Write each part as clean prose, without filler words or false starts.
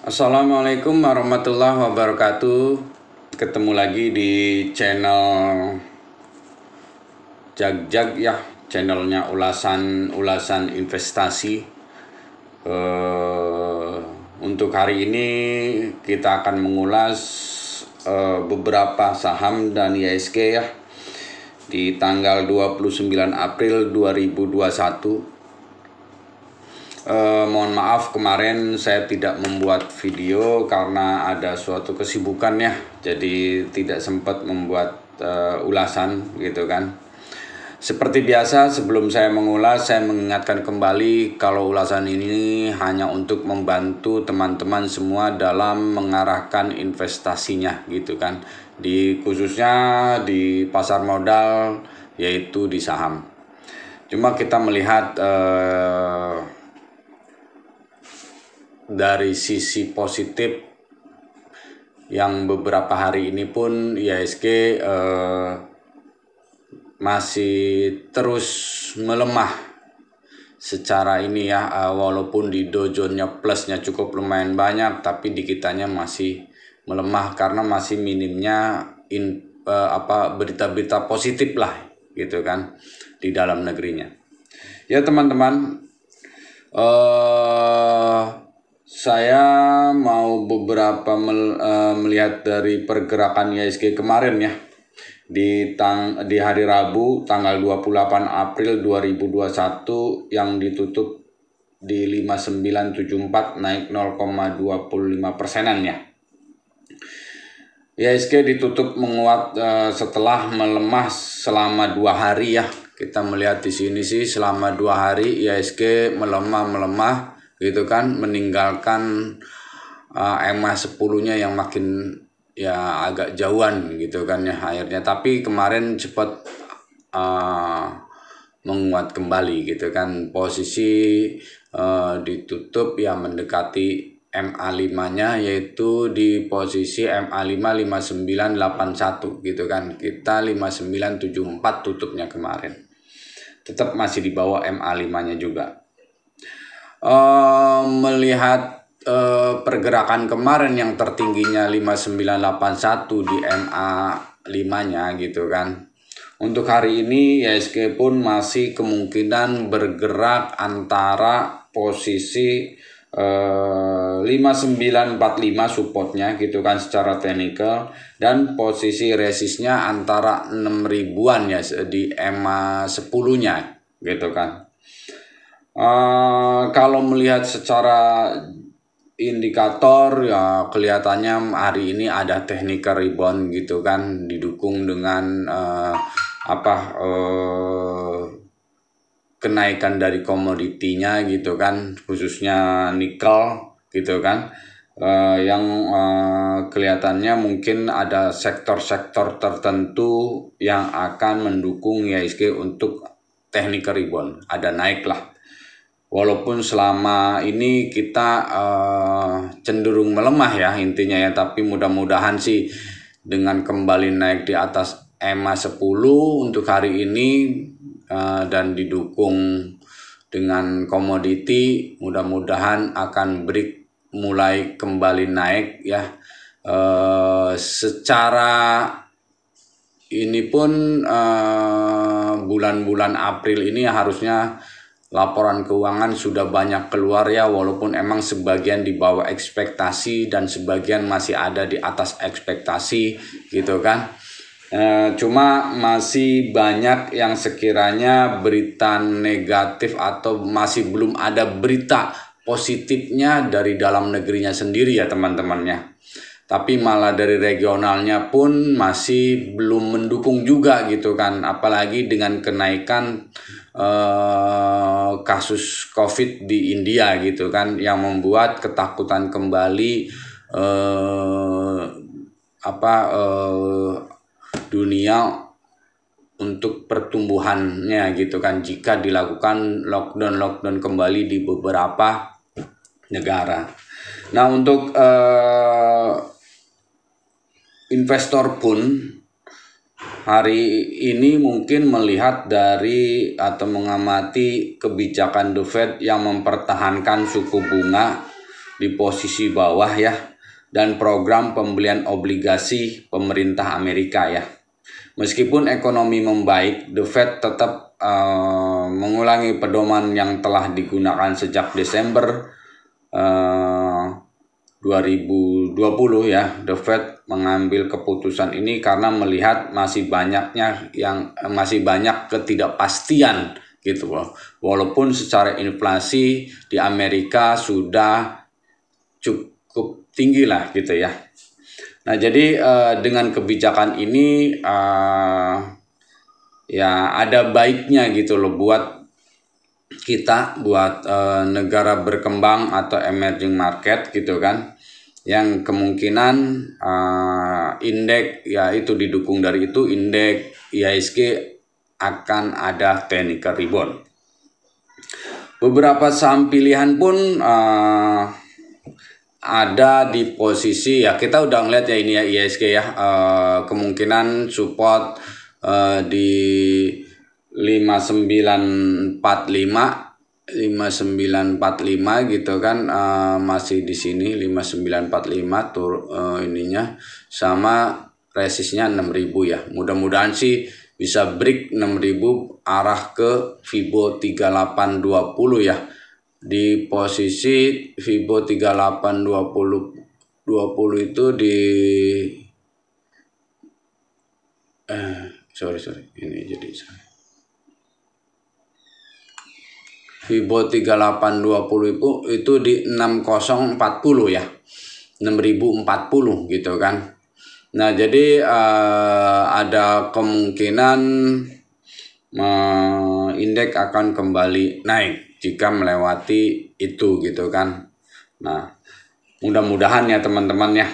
Assalamualaikum warahmatullahi wabarakatuh. Ketemu lagi di channel Jag ya, channelnya ulasan investasi. Untuk hari ini kita akan mengulas beberapa saham dan IHSG ya di tanggal 29 April 2021. Mohon maaf kemarin saya tidak membuat video karena ada suatu kesibukan ya, jadi tidak sempat membuat ulasan gitu kan. Seperti biasa, sebelum saya mengulas, saya mengingatkan kembali kalau ulasan ini hanya untuk membantu teman-teman semua dalam mengarahkan investasinya gitu kan, khususnya di pasar modal, yaitu di saham. Cuma kita melihat dari sisi positif yang beberapa hari ini pun IHSG masih terus melemah secara ini ya, walaupun di Dow Jones-nya plusnya cukup lumayan banyak, tapi di kitanya masih melemah karena masih minimnya berita-berita positif lah gitu kan di dalam negerinya. Ya teman-teman, saya mau beberapa melihat dari pergerakan IHSG kemarin ya. Di hari Rabu tanggal 28 April 2021 yang ditutup di 5974 naik 0,25%-an ya. IHSG ditutup menguat setelah melemah selama 2 hari ya. Kita melihat di sini sih selama 2 hari IHSG melemah gitu kan, meninggalkan EMA 10-nya yang makin ya agak jauhan gitu kan ya akhirnya, tapi kemarin cepat menguat kembali gitu kan. Posisi ditutup ya mendekati MA5-nya, yaitu di posisi MA5 5981 gitu kan. Kita 5974 tutupnya kemarin. Tetap masih di bawah MA5-nya juga. Melihat pergerakan kemarin yang tertingginya 5981 di MA5-nya gitu kan. Untuk hari ini IHSG pun masih kemungkinan bergerak antara posisi 5945 supportnya gitu kan secara teknikal, dan posisi resistnya antara 6.000-an ya di EMA 10-nya gitu kan. Kalau melihat secara indikator ya kelihatannya hari ini ada technical rebound gitu kan, didukung dengan kenaikan dari komoditinya gitu kan, khususnya nikel gitu kan, yang kelihatannya mungkin ada sektor-sektor tertentu yang akan mendukung IHSG untuk technical rebound, ada naik lah. Walaupun selama ini kita cenderung melemah ya intinya ya, tapi mudah-mudahan sih dengan kembali naik di atas EMA 10 untuk hari ini dan didukung dengan komoditi, mudah-mudahan akan break mulai kembali naik ya. Secara ini pun bulan-bulan April ini harusnya laporan keuangan sudah banyak keluar ya, walaupun emang sebagian di bawah ekspektasi dan sebagian masih ada di atas ekspektasi gitu kan. Cuma masih banyak yang sekiranya berita negatif atau masih belum ada berita positifnya dari dalam negerinya sendiri ya teman-temannya. Tapi malah dari regionalnya pun masih belum mendukung juga gitu kan, apalagi dengan kenaikan kasus COVID di India gitu kan, yang membuat ketakutan kembali dunia untuk pertumbuhannya gitu kan, jika dilakukan lockdown kembali di beberapa negara. Nah untuk investor pun hari ini mungkin melihat dari atau mengamati kebijakan The Fed yang mempertahankan suku bunga di posisi bawah ya, dan program pembelian obligasi pemerintah Amerika ya. Meskipun ekonomi membaik, The Fed tetap mengulangi pedoman yang telah digunakan sejak Desember 2020 ya. The Fed mengambil keputusan ini karena melihat masih banyak ketidakpastian gitu loh. Walaupun secara inflasi di Amerika sudah cukup tinggi lah gitu ya. Nah, jadi dengan kebijakan ini ya ada baiknya gitu loh buat kita, buat negara berkembang atau emerging market gitu kan, yang kemungkinan indeks ya itu didukung dari itu, indeks IHSG akan ada technical rebound. Beberapa saham pilihan pun ada di posisi ya, kita udah ngeliat ya ini ya IHSG ya, kemungkinan support di 5945 gitu kan, masih di sini 5945 ininya, sama resistnya 6000 ya. Mudah-mudahan sih bisa break 6000 arah ke Fibo 3820 ya. Di posisi Fibo 3820 itu di ini jadi Fibo 3820 itu di 6040 ya, 6040 gitu kan. Nah, jadi ada kemungkinan indeks akan kembali naik jika melewati itu gitu kan. Nah, mudah-mudahan ya teman-teman ya.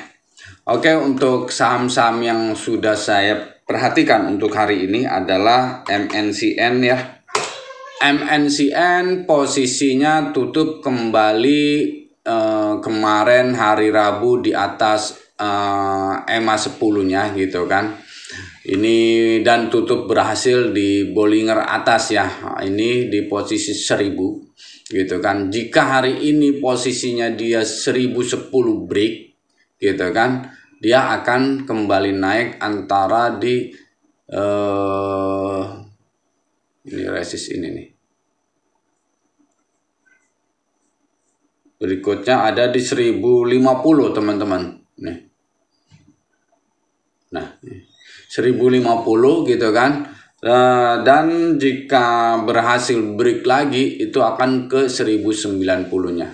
Oke, untuk saham-saham yang sudah saya perhatikan untuk hari ini adalah MNCN ya. MNCN posisinya tutup kembali kemarin hari Rabu di atas EMA 10-nya gitu kan. Ini dan tutup berhasil di Bollinger atas ya. Ini di posisi 1000 gitu kan. Jika hari ini posisinya dia 1010 break gitu kan, dia akan kembali naik antara di ini resist ini nih. Berikutnya ada di 1050 teman-teman. Nih. Nah, 1050 gitu kan. Dan jika berhasil break lagi itu akan ke 1090-nya.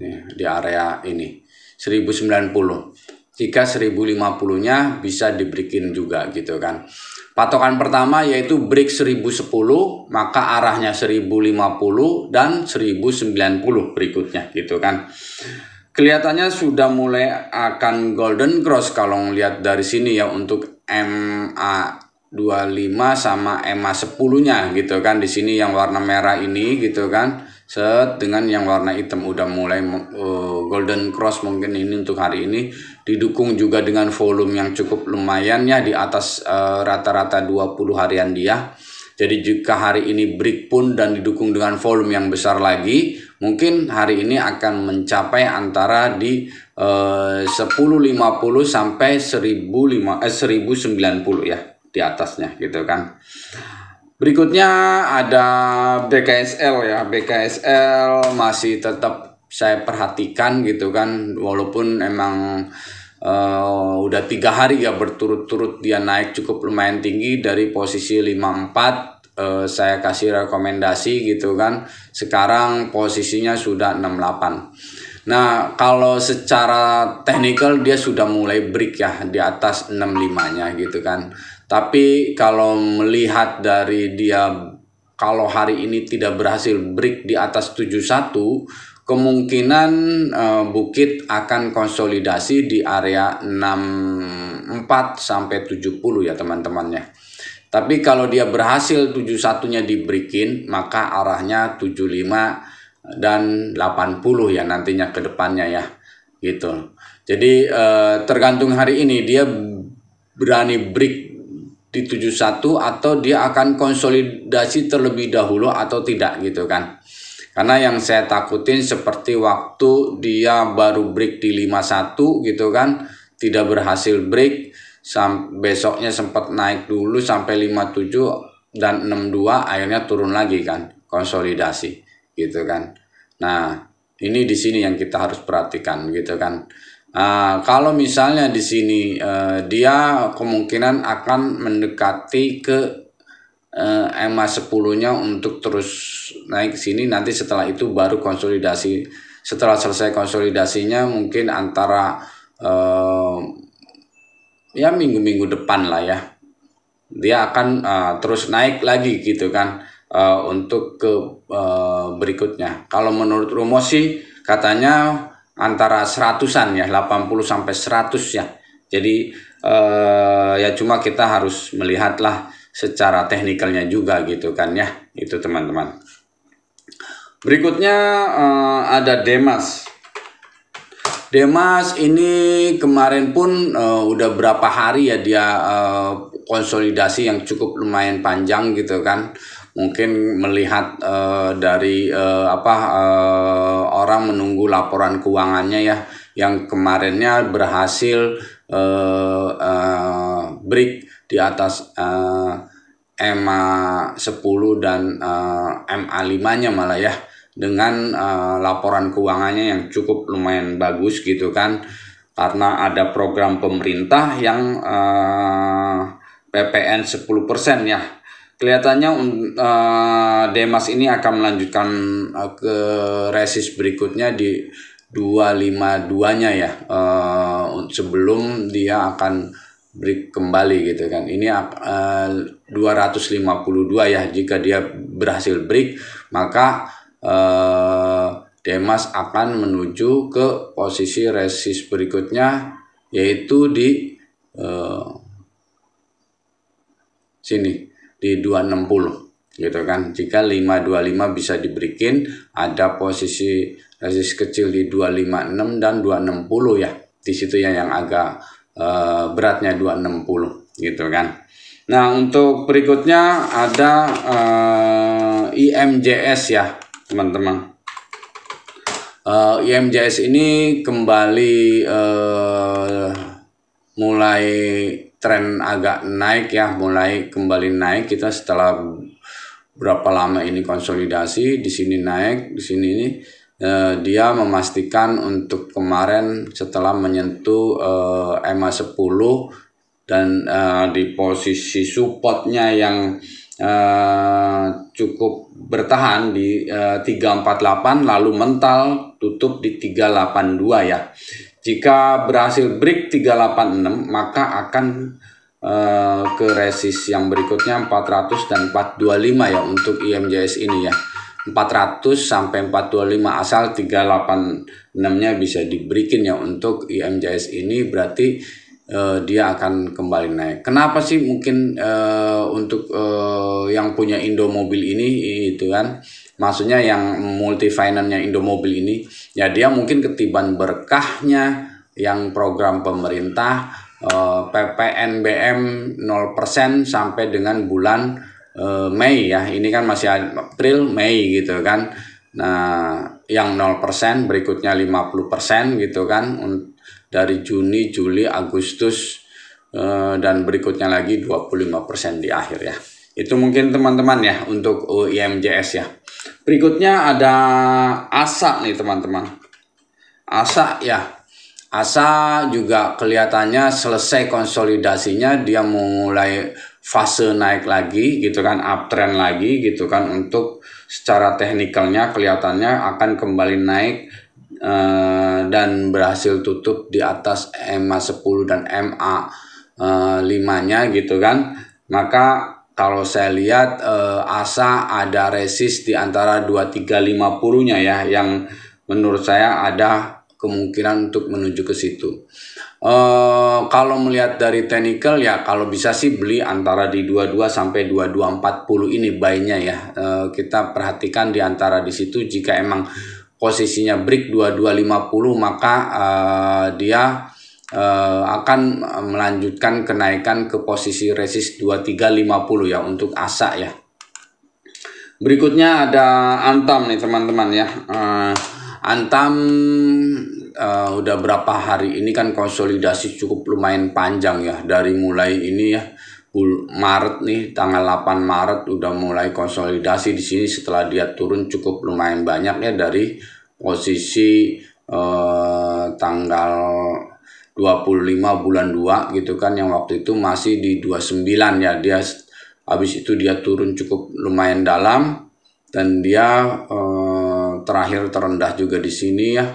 Nih, di area ini 1090. Jika 1050-nya bisa dibreakin juga gitu kan. Patokan pertama yaitu break 1010, maka arahnya 1050 dan 1090 berikutnya gitu kan. Kelihatannya sudah mulai akan golden cross kalau ngelihat dari sini ya, untuk MA25 sama MA10-nya gitu kan. Di sini yang warna merah ini gitu kan, dengan yang warna hitam udah mulai golden cross mungkin ini untuk hari ini. Didukung juga dengan volume yang cukup lumayan ya, di atas rata-rata 20 harian dia. Jadi jika hari ini break pun dan didukung dengan volume yang besar lagi, mungkin hari ini akan mencapai antara di 1050 sampai 1090 ya di atasnya gitu kan. Berikutnya ada BKSL ya. BKSL masih tetap saya perhatikan gitu kan, walaupun emang udah 3 hari ya berturut-turut dia naik cukup lumayan tinggi dari posisi 54. Saya kasih rekomendasi gitu kan, sekarang posisinya sudah 68. Nah, kalau secara technical dia sudah mulai break ya di atas 65-nya gitu kan. Tapi kalau melihat dari dia, kalau hari ini tidak berhasil break di atas 71, kemungkinan Bukit akan konsolidasi di area 64 sampai 70 ya teman-temannya. Tapi kalau dia berhasil 71-nya dibreakin, maka arahnya 75 dan 80 ya nantinya ke depannya ya gitu. Jadi tergantung hari ini dia berani break di 71 atau dia akan konsolidasi terlebih dahulu atau tidak gitu kan. Karena yang saya takutin seperti waktu dia baru break di 51 gitu kan, tidak berhasil break, besoknya sempat naik dulu sampai 57 dan 62, akhirnya turun lagi kan, konsolidasi gitu kan. Nah, ini di sini yang kita harus perhatikan gitu kan. Kalau misalnya di sini dia kemungkinan akan mendekati ke EMA 10-nya untuk terus naik ke sini, nanti setelah itu baru konsolidasi. Setelah selesai konsolidasinya mungkin antara ya minggu-minggu depan lah ya, dia akan terus naik lagi gitu kan untuk ke berikutnya. Kalau menurut Rumus sih katanya antara 100-an ya, 80 sampai 100 ya. Jadi ya cuma kita harus melihatlah secara teknikalnya juga gitu kan ya. Itu teman-teman. Berikutnya ada Demas. Demas ini kemarin pun udah berapa hari ya dia konsolidasi yang cukup lumayan panjang gitu kan. Mungkin melihat dari orang menunggu laporan keuangannya ya, yang kemarinnya berhasil break di atas EMA 10 dan MA 5-nya malah ya, dengan laporan keuangannya yang cukup lumayan bagus gitu kan, karena ada program pemerintah yang PPN 10% ya. Kelihatannya Demas ini akan melanjutkan ke resist berikutnya di 252-nya ya, sebelum dia akan break kembali gitu kan. Ini 252 ya, jika dia berhasil break maka Demas akan menuju ke posisi resist berikutnya, yaitu di sini di 260 gitu kan. Jika 525 bisa diberikin, ada posisi resist kecil di 256 dan 260 ya. Di situ yang agak beratnya 260 gitu kan. Nah, untuk berikutnya ada IMJS ya teman-teman. IMJS ini kembali mulai tren agak naik ya, mulai kembali naik. Kita setelah berapa lama ini konsolidasi, di sini naik, di sini ini dia memastikan untuk kemarin setelah menyentuh EMA 10 dan di posisi supportnya yang cukup bertahan di 348, lalu mental tutup di 382 ya. Jika berhasil break 386 maka akan ke resist yang berikutnya 400 dan 425 ya untuk IMJS ini ya. 400 sampai 425, asal 386-nya bisa diberikin ya untuk IMJS ini, berarti dia akan kembali naik. Kenapa sih mungkin untuk yang punya Indomobil ini itu kan, maksudnya yang multi finance-nya Indomobil ini ya, dia mungkin ketiban berkahnya yang program pemerintah PPNBM 0% sampai dengan bulan Mei ya. Ini kan masih April, Mei gitu kan. Nah, yang 0% berikutnya 50% gitu kan, dari Juni, Juli, Agustus, dan berikutnya lagi 25% di akhir ya. Itu mungkin teman-teman ya untuk IMJS ya. Berikutnya ada ASA nih teman-teman. ASA ya. ASA juga kelihatannya selesai konsolidasinya, dia mulai fase naik lagi gitu kan, uptrend lagi gitu kan. Untuk secara teknikalnya kelihatannya akan kembali naik dan berhasil tutup di atas EMA 10 dan MA 5-nya gitu kan. Maka kalau saya lihat ASA ada resist di antara 2350-nya ya, yang menurut saya ada kemungkinan untuk menuju ke situ. Kalau melihat dari technical ya, kalau bisa sih beli antara di 22 sampai 2240 ini buy-nya ya. Kita perhatikan di antara di situ. Jika emang posisinya break 2250 maka dia akan melanjutkan kenaikan ke posisi resist 2350 ya untuk ASA ya. Berikutnya ada Antam nih teman-teman ya. Antam udah berapa hari ini kan konsolidasi cukup lumayan panjang ya, dari mulai ini ya Maret nih, tanggal 8 Maret udah mulai konsolidasi di sini setelah dia turun cukup lumayan banyak ya, dari posisi tanggal 25 bulan 2 gitu kan, yang waktu itu masih di 29 ya. Dia habis itu dia turun cukup lumayan dalam, dan dia terakhir terendah juga di sini ya,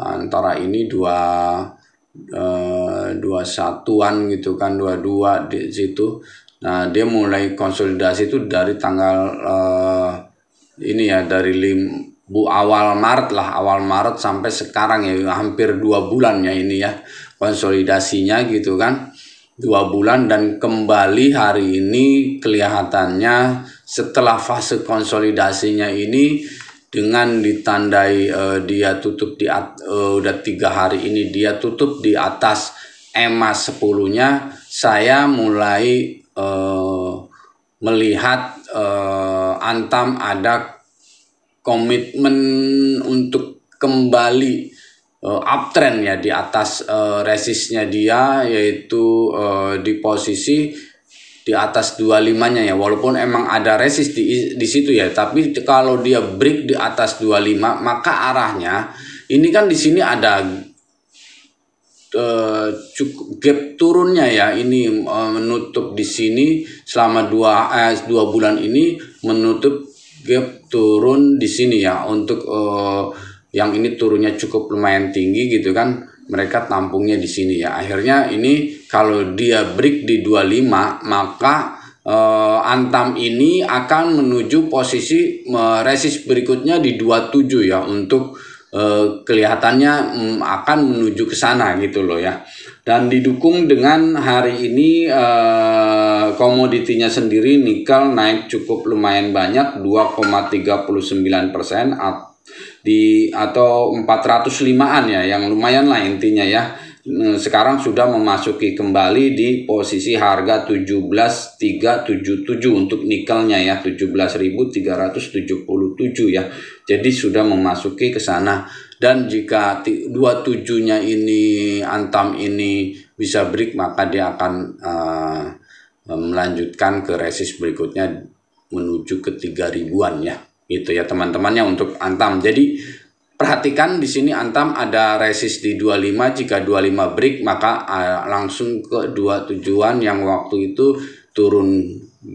antara ini dua satuan gitu kan, 22 di situ. Nah, dia mulai konsolidasi itu dari tanggal ini ya, dari awal Maret sampai sekarang ya, hampir 2 bulan ya ini ya konsolidasinya gitu kan, 2 bulan. Dan kembali hari ini kelihatannya setelah fase konsolidasinya ini, dengan ditandai dia tutup udah 3 hari ini dia tutup di atas EMA 10-nya, saya mulai melihat Antam ada komitmen untuk kembali uptrend ya di atas resistnya dia, yaitu di posisi di atas 25-nya ya, walaupun emang ada resist di situ ya, tapi kalau dia break di atas 25, maka arahnya ini kan di sini ada cukup gap turunnya ya, ini menutup di sini selama 2 bulan ini, menutup gap turun di sini ya, untuk yang ini turunnya cukup lumayan tinggi gitu kan, mereka tampungnya di sini ya. Akhirnya ini kalau dia break di 25, maka Antam ini akan menuju posisi resist berikutnya di 27 ya, untuk kelihatannya akan menuju ke sana gitu loh ya. Dan didukung dengan hari ini komoditinya sendiri, nikel naik cukup lumayan banyak, 2,39% atau 405-an ya, yang lumayan lah intinya ya. Sekarang sudah memasuki kembali di posisi harga 17.377 untuk nikelnya ya, 17.377 ya. Jadi sudah memasuki ke sana. Dan jika 27-nya ini Antam ini bisa break, maka dia akan melanjutkan ke resist berikutnya menuju ke 3.000-an ya. Itu ya teman-temannya untuk Antam. Jadi perhatikan di sini Antam ada resist di 25, jika 25 break maka langsung ke 27-an yang waktu itu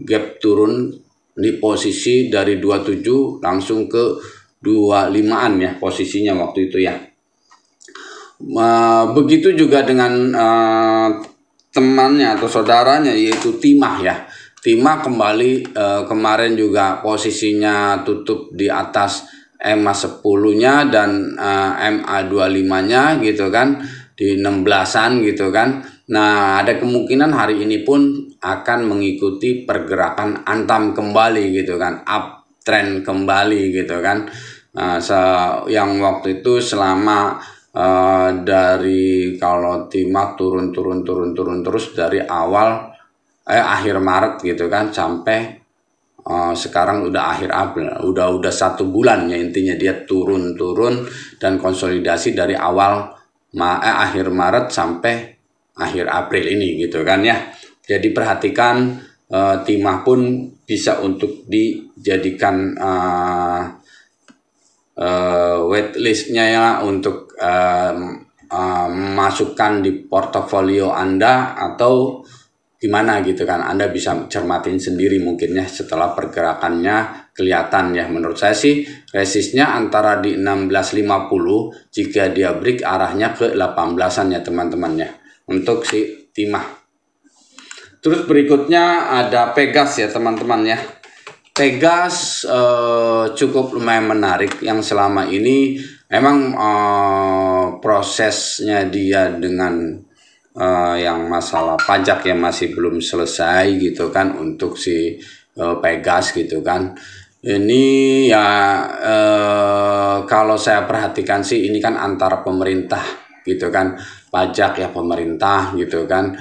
gap turun di posisi dari 27 langsung ke 25-an ya posisinya waktu itu ya. Begitu juga dengan temannya atau saudaranya, yaitu Timah ya. Timah kembali kemarin juga posisinya tutup di atas EMA 10-nya dan MA 25-nya gitu kan, di 16-an gitu kan. Nah, ada kemungkinan hari ini pun akan mengikuti pergerakan Antam kembali gitu kan, uptrend kembali gitu kan. Nah, yang waktu itu selama dari kalau Timah turun terus dari akhir Maret gitu kan, sampai sekarang udah akhir April, udah 1 bulan ya intinya dia turun dan konsolidasi dari akhir Maret sampai akhir April ini gitu kan ya. Jadi perhatikan Timah pun bisa untuk dijadikan waitlistnya ya, untuk masukkan di portofolio Anda atau gimana gitu kan. Anda bisa cermatin sendiri mungkin ya, setelah pergerakannya kelihatan ya. Menurut saya sih resistnya antara di 16.50, jika dia break arahnya ke 18-an ya teman-temannya untuk si Timah. Terus berikutnya ada Pegas ya teman-teman ya. Pegas cukup lumayan menarik, yang selama ini memang prosesnya dia dengan yang masalah pajak yang masih belum selesai gitu kan untuk si Pegas gitu kan. Ini ya kalau saya perhatikan sih ini kan antara pemerintah gitu kan, pajak ya pemerintah gitu kan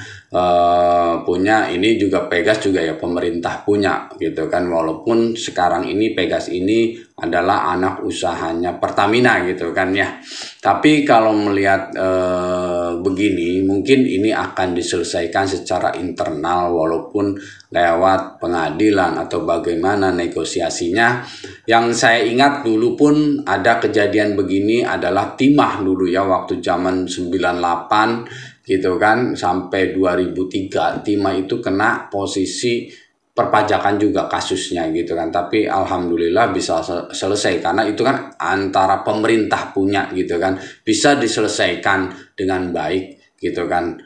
punya, ini juga Pegas juga ya pemerintah punya gitu kan, walaupun sekarang ini Pegas ini adalah anak usahanya Pertamina gitu kan ya. Tapi kalau melihat begini, mungkin ini akan diselesaikan secara internal walaupun lewat pengadilan atau bagaimana negosiasinya. Yang saya ingat dulu pun ada kejadian begini adalah timah dulu ya, waktu zaman 98 gitu kan sampai 2003, timah itu kena posisi perpajakan juga kasusnya gitu kan, tapi alhamdulillah bisa selesai karena itu kan antara pemerintah punya gitu kan, bisa diselesaikan dengan baik gitu kan.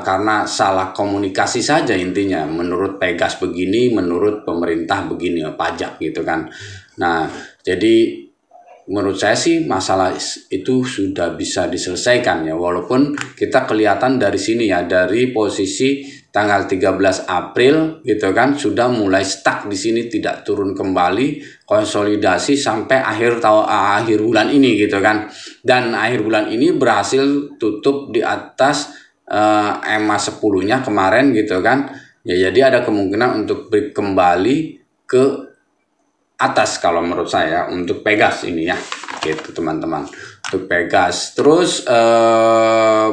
Karena salah komunikasi saja intinya, menurut Pegas begini, menurut pemerintah begini, pajak gitu kan. Nah jadi menurut saya sih masalah itu sudah bisa diselesaikan ya, walaupun kita kelihatan dari sini ya, dari posisi tanggal 13 April gitu kan sudah mulai stuck di sini, tidak turun kembali, konsolidasi sampai akhir bulan ini gitu kan, dan akhir bulan ini berhasil tutup di atas EMA 10-nya kemarin gitu kan ya, jadi ada kemungkinan untuk break kembali ke atas kalau menurut saya untuk Pegas ini ya gitu teman-teman, untuk Pegas. Terus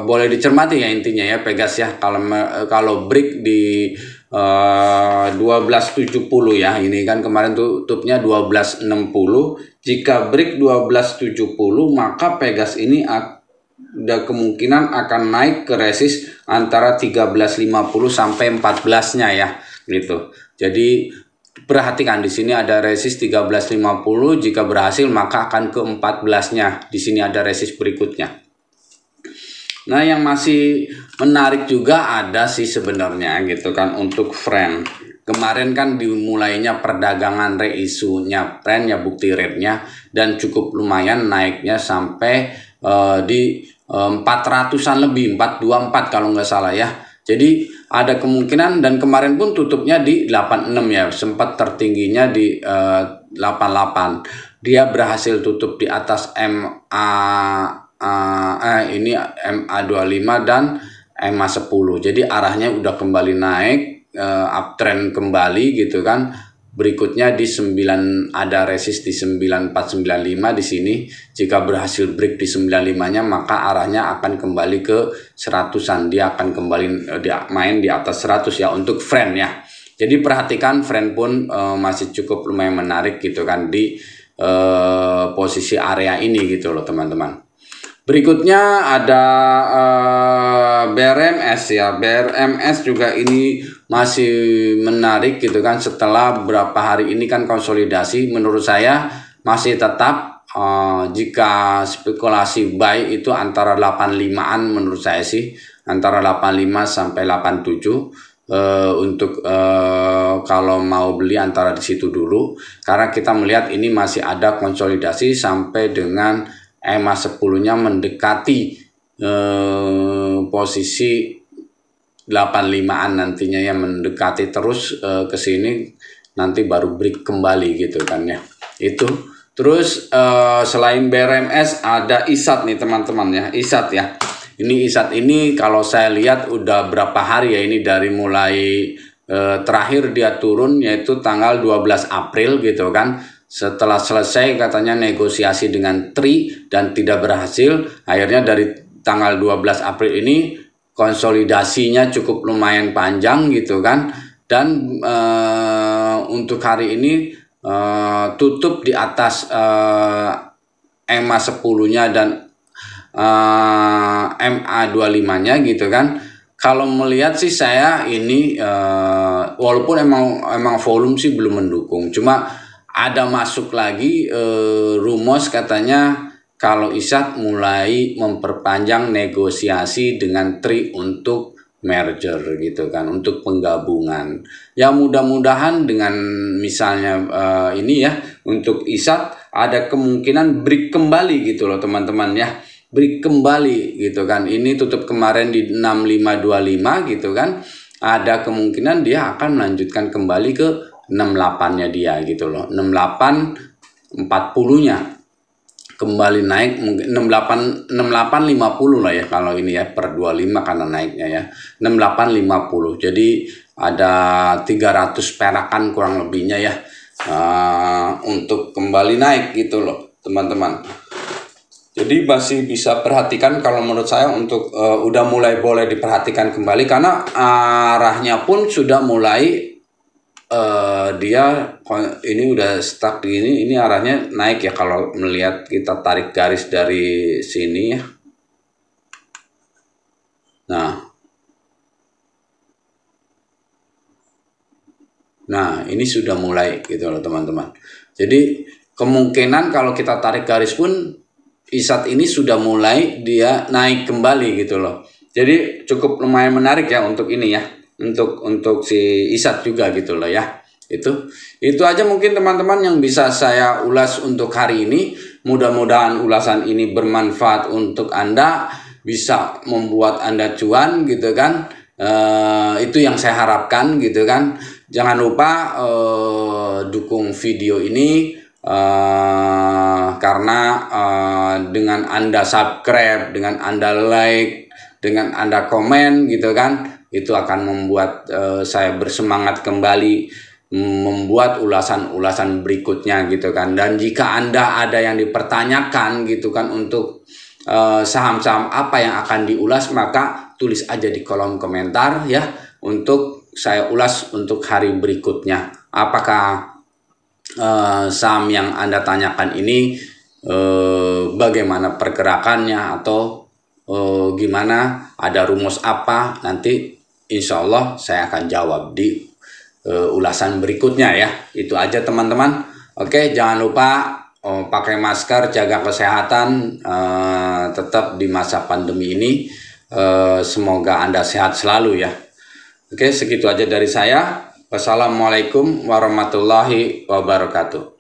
boleh dicermati ya intinya ya Pegas ya, kalau break di 1270 ya, ini kan kemarin tutupnya 1260, jika break 1270 maka Pegas ini ada kemungkinan akan naik ke resist antara 1350 sampai 14-nya ya gitu. Jadi perhatikan di sini ada resist 1350, jika berhasil maka akan ke 14-nya. Di sini ada resist berikutnya. Nah, yang masih menarik juga ada sih sebenarnya gitu kan untuk friend. Kemarin kan dimulainya perdagangan reisunya friend ya, bukti rate-nya, dan cukup lumayan naiknya sampai di 400-an lebih, 424 kalau nggak salah ya. Jadi ada kemungkinan, dan kemarin pun tutupnya di 86 ya, sempat tertingginya di 88. Dia berhasil tutup di atas ini MA25 dan MA10. Jadi arahnya udah kembali naik, uptrend kembali gitu kan. Berikutnya di 9 ada resist di 9495 di sini. Jika berhasil break di 95-nya maka arahnya akan kembali ke 100-an. Dia akan kembali main di atas 100 ya untuk friend ya. Jadi perhatikan friend pun masih cukup lumayan menarik gitu kan di posisi area ini gitu loh teman-teman. Berikutnya ada BRMS ya. BRMS juga ini masih menarik gitu kan, setelah beberapa hari ini kan konsolidasi. Menurut saya masih tetap jika spekulasi buy itu antara 85-an menurut saya sih, antara 85 sampai 87. Untuk kalau mau beli antara di situ dulu, karena kita melihat ini masih ada konsolidasi sampai dengan EMA 10-nya mendekati posisi 85-an nantinya ya, mendekati terus ke sini, nanti baru break kembali gitu kan ya. Itu terus selain BRMS ada ISAT nih teman-teman ya, ISAT ya. Ini ISAT ini kalau saya lihat udah berapa hari ya, ini dari mulai terakhir dia turun yaitu tanggal 12 April gitu kan. Setelah selesai katanya negosiasi dengan TRI dan tidak berhasil, akhirnya dari tanggal 12 April ini konsolidasinya cukup lumayan panjang gitu kan. Dan untuk hari ini tutup di atas EMA 10-nya dan MA25-nya gitu kan. Kalau melihat sih saya ini walaupun emang volume sih belum mendukung, cuma ada masuk lagi rumors katanya kalau ISAT mulai memperpanjang negosiasi dengan TRI untuk merger gitu kan, untuk penggabungan. Ya mudah-mudahan dengan misalnya ini ya, untuk ISAT ada kemungkinan break kembali gitu loh teman-teman ya. Break kembali gitu kan. Ini tutup kemarin di 6525 gitu kan. Ada kemungkinan dia akan melanjutkan kembali ke 68-nya dia gitu loh, 68 40-nya kembali naik mungkin 6850 lah ya kalau ini ya, per 25 karena naiknya ya 6850. Jadi ada 300 perakan kurang lebihnya ya untuk kembali naik gitu loh teman-teman. Jadi masih bisa perhatikan kalau menurut saya untuk udah mulai boleh diperhatikan kembali karena arahnya pun sudah mulai dia ini udah stuck di ini arahnya naik ya kalau melihat kita tarik garis dari sini ya. Nah ini sudah mulai gitu loh teman-teman. Jadi kemungkinan kalau kita tarik garis pun ISAT ini sudah mulai dia naik kembali gitu loh. Jadi cukup lumayan menarik ya untuk ini ya. Untuk si ISAT juga gitu loh ya. Itu aja mungkin teman-teman yang bisa saya ulas untuk hari ini. Mudah-mudahan ulasan ini bermanfaat untuk Anda, bisa membuat Anda cuan gitu kan. Itu yang saya harapkan gitu kan. Jangan lupa dukung video ini karena dengan Anda subscribe, dengan Anda like, dengan Anda komen gitu kan, itu akan membuat saya bersemangat kembali membuat ulasan-ulasan berikutnya gitu kan. Dan jika Anda ada yang dipertanyakan gitu kan untuk saham-saham apa yang akan diulas, maka tulis aja di kolom komentar ya, untuk saya ulas untuk hari berikutnya. Apakah saham yang Anda tanyakan ini bagaimana pergerakannya atau gimana, ada rumus apa, nanti insya Allah saya akan jawab di ulasan berikutnya ya. Itu aja teman-teman. Oke, jangan lupa pakai masker, jaga kesehatan tetap di masa pandemi ini. Semoga Anda sehat selalu ya. Oke, segitu aja dari saya. Wassalamualaikum warahmatullahi wabarakatuh.